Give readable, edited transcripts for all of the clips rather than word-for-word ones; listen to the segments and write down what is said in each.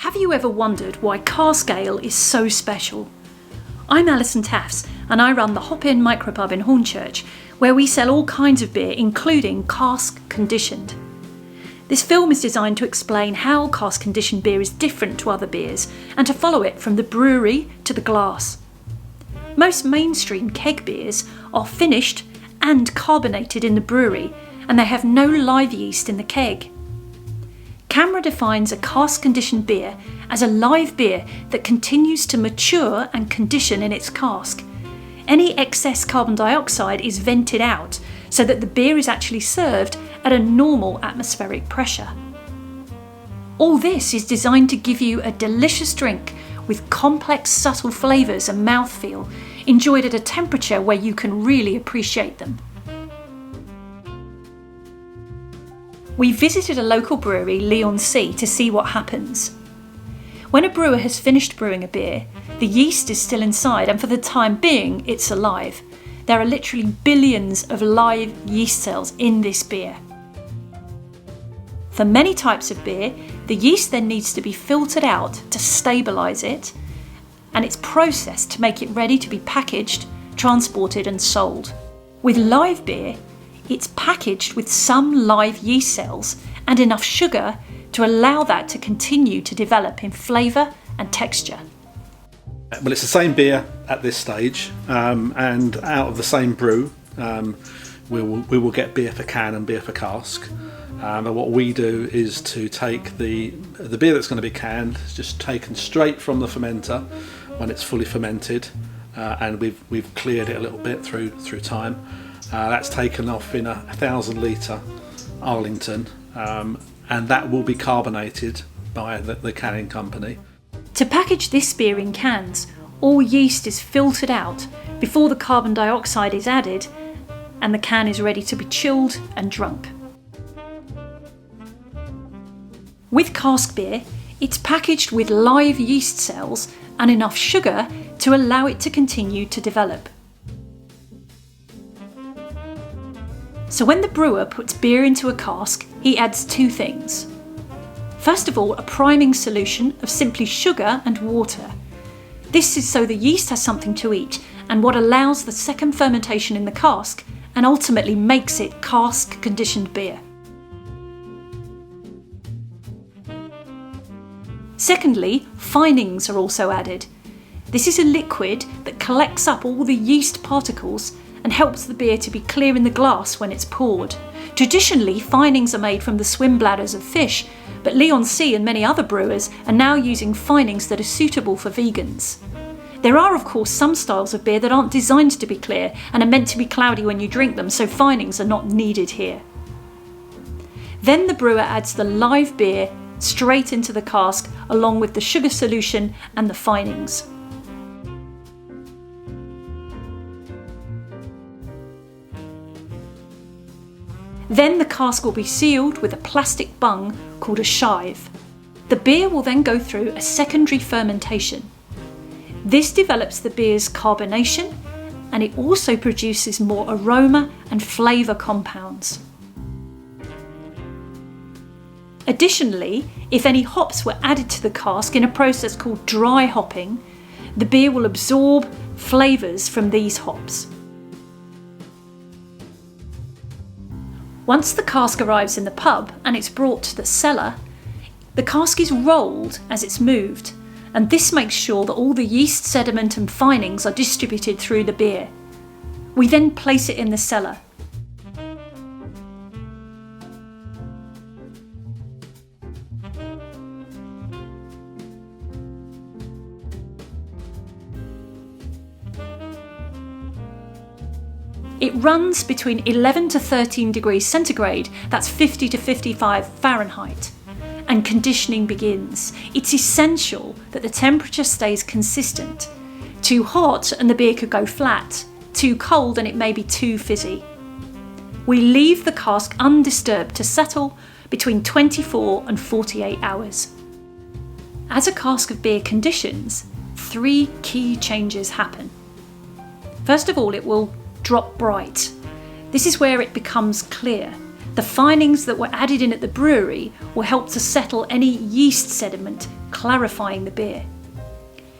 Have you ever wondered why cask ale is so special? I'm Alison Taffs and I run the 𝗖𝗀𝗶𝗄 micropub in Hornchurch, where we sell all kinds of beer, including cask conditioned. This film is designed to explain how cask conditioned beer is different to other beers and to follow it from the brewery to the glass. Most mainstream keg beers are finished and carbonated in the brewery, and they have no live yeast in the keg. 𝗬𝗏 defines a cask-conditioned beer as a live beer that continues to mature and condition in its cask. Any excess carbon dioxide is vented out so that the beer is actually served at a normal atmospheric pressure. All this is designed to give you a delicious drink with complex, subtle flavours and mouthfeel, enjoyed at a temperature where you can really appreciate them. We visited a local brewery, 𝗖𝗀𝗇, to see what happens. When a brewer has finished brewing a beer, the yeast is still inside, and for the time being, it's alive. There are literally billions of live yeast cells in this beer. For many types of beer, the yeast then needs to be filtered out to stabilise it, and it's processed to make it ready to be packaged, transported and sold. With live beer, it's packaged with some live yeast cells and enough sugar to allow that to continue to develop in flavour and texture. Well, it's the same beer at this stage, and out of the same brew, we will get beer for can and beer for cask. And what we do is to take the beer that's going to be canned, is just taken straight from the fermenter when it's fully fermented, and we've cleared it a little bit through time. That's taken off in a 1,000 litre Arlington, and that will be carbonated by the canning company. To package this beer in cans, all yeast is filtered out before the carbon dioxide is added, and the can is ready to be chilled and drunk. With cask beer, it's packaged with live yeast cells and enough sugar to allow it to continue to develop. So when the brewer puts beer into a cask, he adds two things. First of all, a priming solution of simply sugar and water. This is so the yeast has something to eat, and what allows the second fermentation in the cask and ultimately makes it cask conditioned beer. Secondly, finings are also added. This is a liquid that collects up all the yeast particles and helps the beer to be clear in the glass when it's poured. Traditionally, finings are made from the swim bladders of fish, but 𝗖𝗀𝗇 and many other brewers are now using finings that are suitable for vegans. There are, of course, some styles of beer that aren't designed to be clear and are meant to be cloudy when you drink them, so finings are not needed here. Then the brewer adds the live beer straight into the cask, along with the sugar solution and the finings. Then the cask will be sealed with a plastic bung called a shive. The beer will then go through a secondary fermentation. This develops the beer's carbonation, and it also produces more aroma and flavour compounds. Additionally, if any hops were added to the cask in a process called dry hopping, the beer will absorb flavours from these hops. Once the cask arrives in the pub and it's brought to the cellar, the cask is rolled as it's moved, and this makes sure that all the yeast sediment and finings are distributed through the beer. We then place it in the cellar. It runs between 11 to 13 degrees centigrade, that's 50 to 55 Fahrenheit, and conditioning begins. It's essential that the temperature stays consistent. Too hot and the beer could go flat, too cold and it may be too fizzy. We leave the cask undisturbed to settle between 24 and 48 hours. As a cask of beer conditions, 3 key changes happen. First of all, it will drop bright. This is where it becomes clear. The findings that were added in at the brewery will help to settle any yeast sediment, clarifying the beer.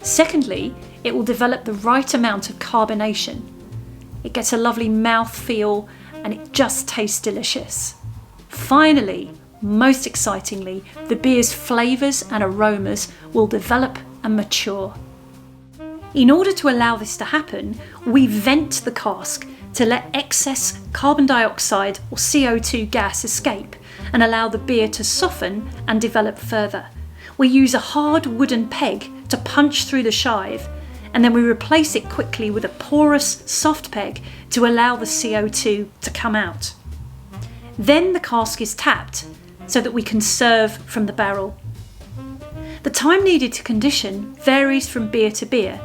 Secondly, it will develop the right amount of carbonation. It gets a lovely mouth feel and it just tastes delicious. Finally, most excitingly, the beer's flavours and aromas will develop and mature. In order to allow this to happen, we vent the cask to let excess carbon dioxide or CO2 gas escape and allow the beer to soften and develop further. We use a hard wooden peg to punch through the shive, and then we replace it quickly with a porous soft peg to allow the CO2 to come out. Then the cask is tapped so that we can serve from the barrel. The time needed to condition varies from beer to beer,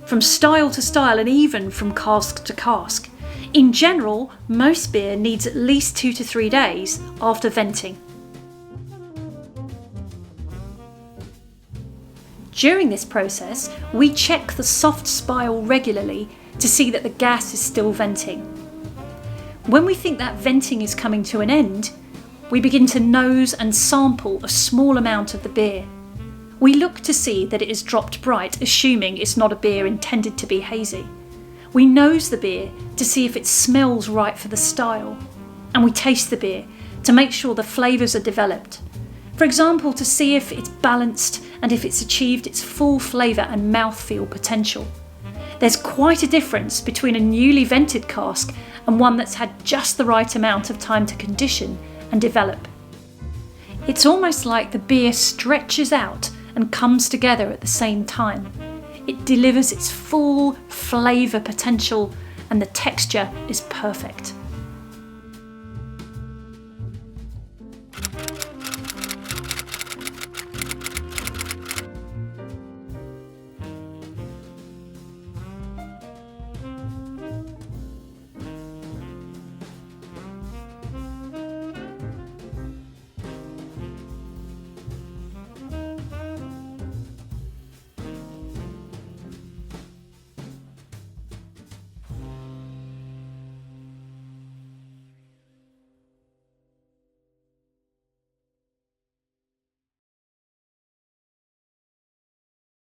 from style to style, and even from cask to cask. In general, most beer needs at least 2 to 3 days after venting. During this process, we check the soft spile regularly to see that the gas is still venting. When we think that venting is coming to an end, we begin to nose and sample a small amount of the beer. We look to see that it is dropped bright, assuming it's not a beer intended to be hazy. We nose the beer to see if it smells right for the style, and we taste the beer to make sure the flavours are developed. For example, to see if it's balanced and if it's achieved its full flavour and mouthfeel potential. There's quite a difference between a newly vented cask and one that's had just the right amount of time to condition and develop. It's almost like the beer stretches out and comes together at the same time. It delivers its full flavour potential and the texture is perfect.